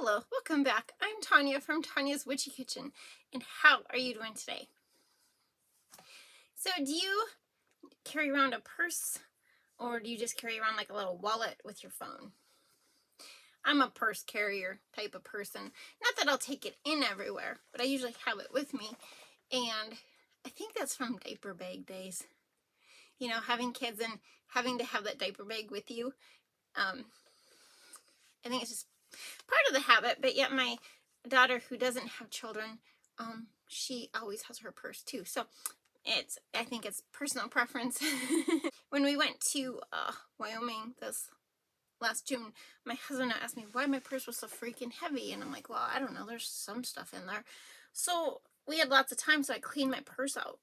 Hello, welcome back. I'm Tonya from Tonya's Witchy Kitchen, and how are you doing today? So do you carry around a purse, or do you just carry around like a little wallet with your phone? I'm a purse carrier type of person. Not that I'll take it in everywhere, but I usually have it with me, and I think that's from diaper bag days. You know, having kids and having to have that diaper bag with you. I think it's just part of the habit, but yet my daughter who doesn't have children, she always has her purse too. So I think it's personal preference. When we went to Wyoming this last June, my husband asked me why my purse was so freaking heavy, and I'm like, well, I don't know, there's some stuff in there. So we had lots of time, so I cleaned my purse out.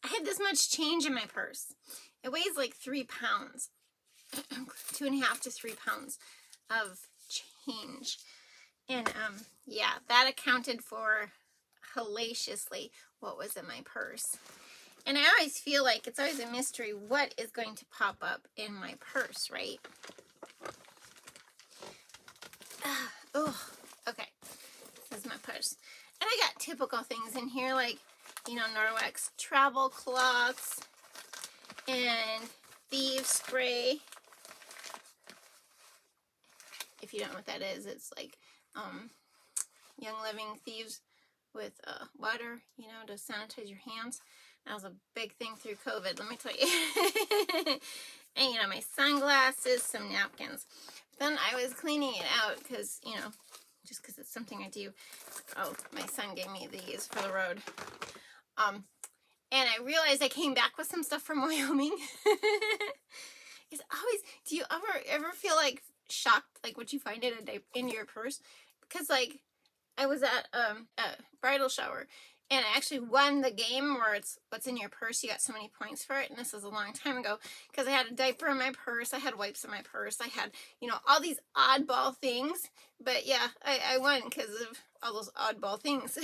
I had this much change in my purse. It weighs like 3 pounds, 2.5 to 3 pounds of change. And yeah, that accounted for hellaciously what was in my purse. And I always feel like it's always a mystery what is going to pop up in my purse, right? Oh, okay. This is my purse. And I got typical things in here like, you know, Norwex travel cloths and thieves spray. If you don't know what that is, it's like Young Living thieves with water, you know, to sanitize your hands. That was a big thing through COVID, let me tell you. And, you know, my sunglasses, some napkins. Then I was cleaning it out because, you know, just because it's something I do. Oh, my son gave me these for the road. And I realized I came back with some stuff from Wyoming. It's always, do you ever feel like shocked, like what you find in your purse? Because like I was at a bridal shower, and I actually won the game where it's what's in your purse, you got so many points for it. And this was a long time ago because I had a diaper in my purse, I had wipes in my purse, I had, you know, all these oddball things. But yeah, I won because of all those oddball things.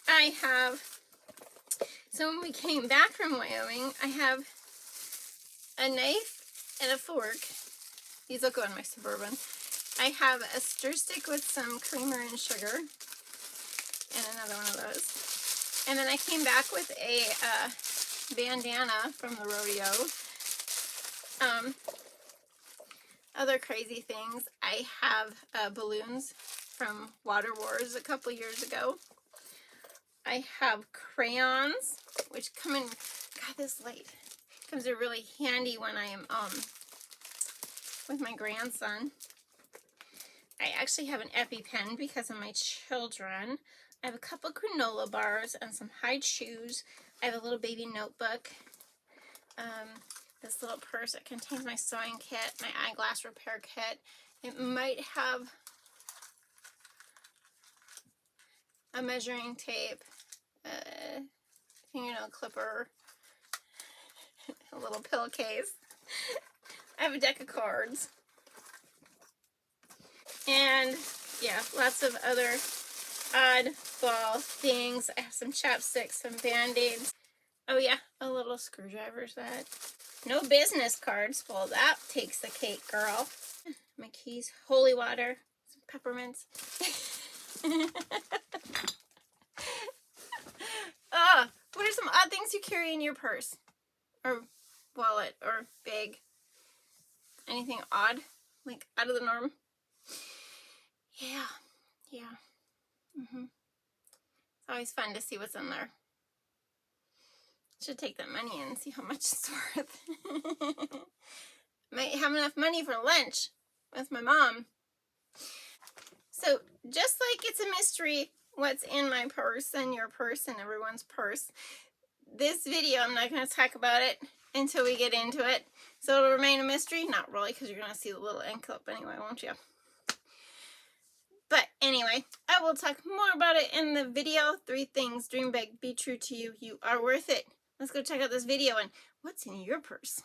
I have, so when we came back from Wyoming, I have a knife and a fork. These will go in my Suburban. I have a stir stick with some creamer and sugar, and another one of those. And then I came back with a bandana from the rodeo. Other crazy things, I have balloons from Water Wars a couple years ago. I have crayons, which come in, God, this light comes in really handy when I am with my grandson. I actually have an EpiPen because of my children. I have a couple granola bars and some hide shoes. I have a little baby notebook. This little purse that contains my sewing kit, my eyeglass repair kit. It might have a measuring tape, fingernail clipper, a little pillowcase. I have a deck of cards. And yeah, lots of other oddball things. I have some chapsticks, some band-aids. Oh yeah, a little screwdriver set. No business cards. Well, that takes the cake, girl. My keys, holy water, some peppermints. What are some odd things you carry in your purse? Or wallet or bag? Anything odd? Like out of the norm? Yeah. It's always fun to see what's in there. Should take that money in and see how much it's worth. Might have enough money for lunch with my mom. So just like it's a mystery what's in my purse and your purse and everyone's purse, this video I'm not going to talk about it until we get into it. So it'll remain a mystery. Not really, because you're going to see the little envelope anyway, won't you? But anyway, I will talk more about it in the video. 3 things. Dream big. Be true to you. You are worth it. Let's go check out this video and what's in your purse.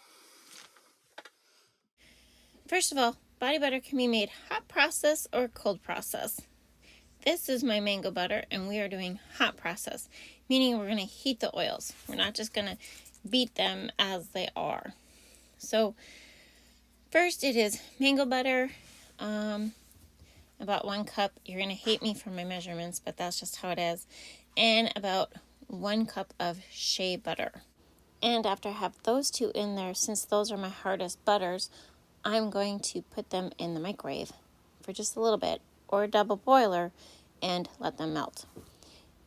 First of all, body butter can be made hot process or cold process. This is my mango butter, and we are doing hot process, meaning we're going to heat the oils. We're not just going to beat them as they are. So first it is mango butter, about 1 cup. You're going to hate me for my measurements, but that's just how it is. And about 1 cup of shea butter. And after I have those two in there, since those are my hardest butters, I'm going to put them in the microwave for just a little bit, or a double boiler, and let them melt.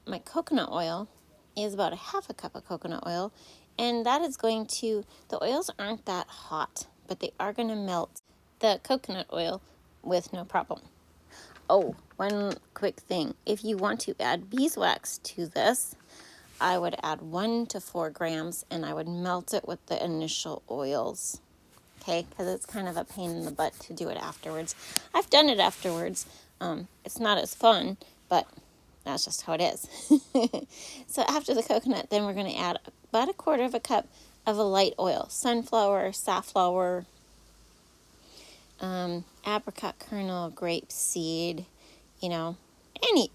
My coconut oil is about 1/2 cup of coconut oil, and that is going to, the oils aren't that hot, but they are going to melt the coconut oil with no problem. Oh, one quick thing. If you want to add beeswax to this, I would add 1 to 4 grams, and I would melt it with the initial oils. Okay, because it's kind of a pain in the butt to do it afterwards. I've done it afterwards. It's not as fun, but that's just how it is. So after the coconut, then we're going to add about 1/4 cup of a light oil. Sunflower, safflower, apricot kernel, grape seed, any.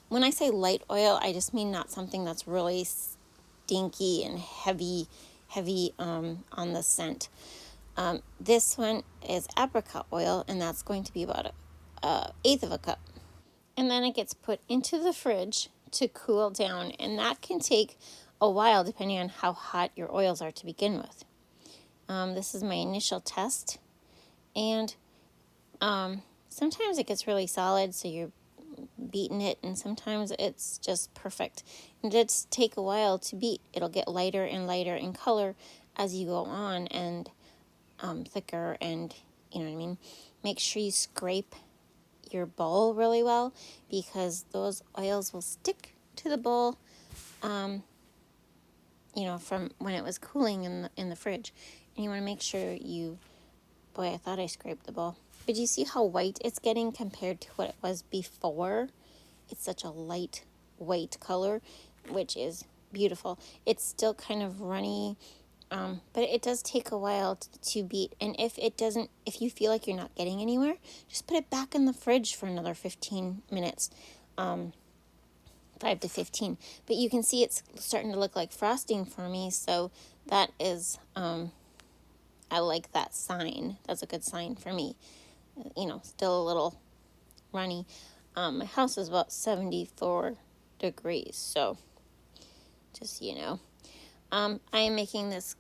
When I say light oil, I just mean not something that's really stinky and heavy on the scent. This one is apricot oil, and that's going to be about 1/8 cup. And then it gets put into the fridge to cool down, and that can take a while depending on how hot your oils are to begin with. This is my initial test, and sometimes it gets really solid, so you're beating it, and sometimes it's just perfect. And it does take a while to beat. It'll get lighter and lighter in color as you go on, and thicker, and you know what I mean. Make sure you scrape your bowl really well, because those oils will stick to the bowl from when it was cooling in the fridge. And you want to make sure boy, I thought I scraped the bowl, but you see how white it's getting compared to what it was before? It's such a light white color, which is beautiful. It's still kind of runny, but it does take a while to beat. And if you feel like you're not getting anywhere, just put it back in the fridge for another 15 minutes, 5 to 15. But you can see it's starting to look like frosting for me, so that is, I like that sign. That's a good sign for me. Still a little runny. My house is about 74 degrees, so just I am making this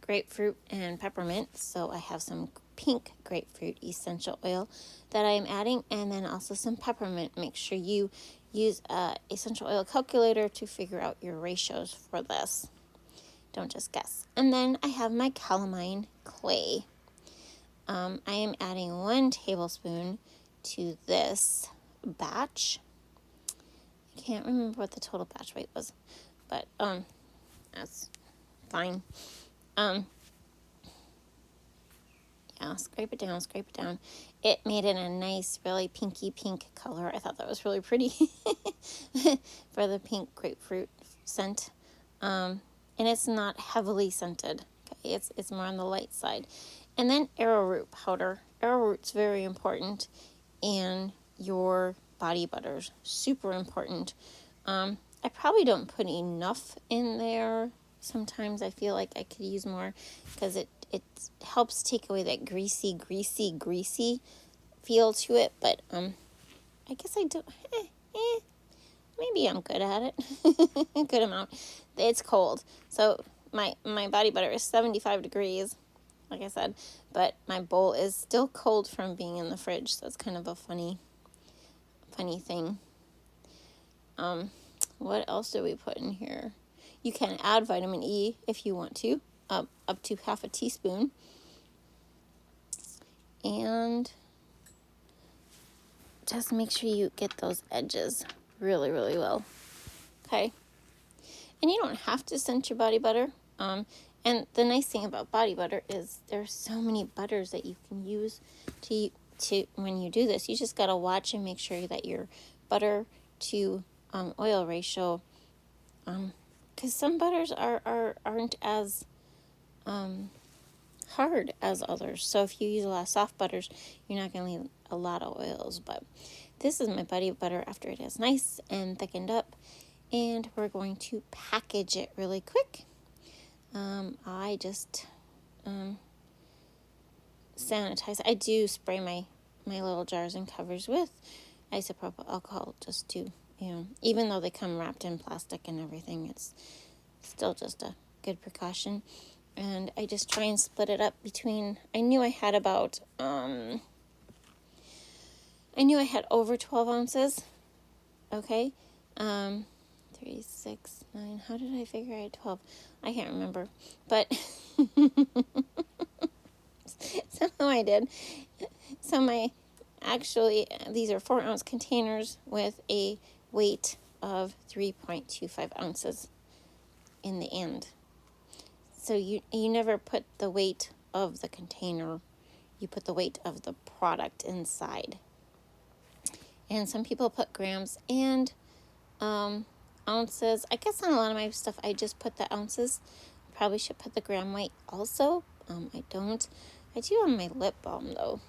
grapefruit and peppermint, so I have some pink grapefruit essential oil that I am adding, and then also some peppermint. Make sure you use a essential oil calculator to figure out your ratios for this. Don't just guess. And then I have my Calamine clay. I am adding 1 tablespoon to this batch. I can't remember what the total batch weight was, but that's fine. Scrape it down. It made it a nice, really pinky pink color. I thought that was really pretty for the pink grapefruit scent. And it's not heavily scented. Okay, it's more on the light side. And then arrowroot powder. Arrowroot's very important in your body butters. Super important. I probably don't put enough in there. Sometimes I feel like I could use more, because it helps take away that greasy feel to it. But I guess I don't. Maybe I'm good at it. A good amount. It's cold, so my body butter is 75 degrees, like I said, but my bowl is still cold from being in the fridge, so it's kind of a funny thing. What else do we put in here? You can add vitamin E if you want to, up to 1/2 teaspoon. And just make sure you get those edges really, really well. Okay. And you don't have to scent your body butter. And the nice thing about body butter is there's so many butters that you can use to when you do this. You just got to watch and make sure that your butter to oil ratio, because some butters aren't as hard as others. So if you use a lot of soft butters, you're not going to leave a lot of oils. But this is my body butter after it is nice and thickened up. and we're going to package it really quick. I just sanitize. I do spray my little jars and covers with isopropyl alcohol just to, even though they come wrapped in plastic and everything, it's still just a good precaution. And I just try and split it up between, I knew I had over 12 ounces. Okay. 3, 6, 9. How did I figure I had 12? I can't remember. But somehow I did. So these are 4-ounce containers with a weight of 3.25 ounces in the end. So you never put the weight of the container, you put the weight of the product inside. And some people put grams and ounces. I guess on a lot of my stuff I just put the ounces. Probably should put the gram weight also. I don't. I do on my lip balm though,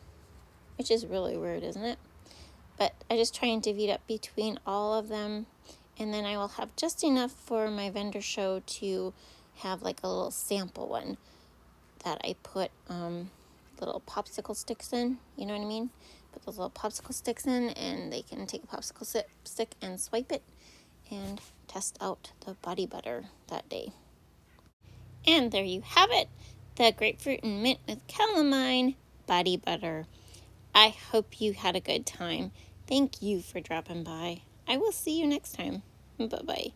which is really weird, isn't it? But I just try and divvy it up between all of them, and then I will have just enough for my vendor show to have like a little sample one that I put little popsicle sticks in. You know what I mean? Put those little popsicle sticks in, and they can take a popsicle stick and swipe it and test out the body butter that day. And there you have it, the grapefruit and mint with calamine body butter. I hope you had a good time. Thank you for dropping by. I will see you next time. Bye-bye.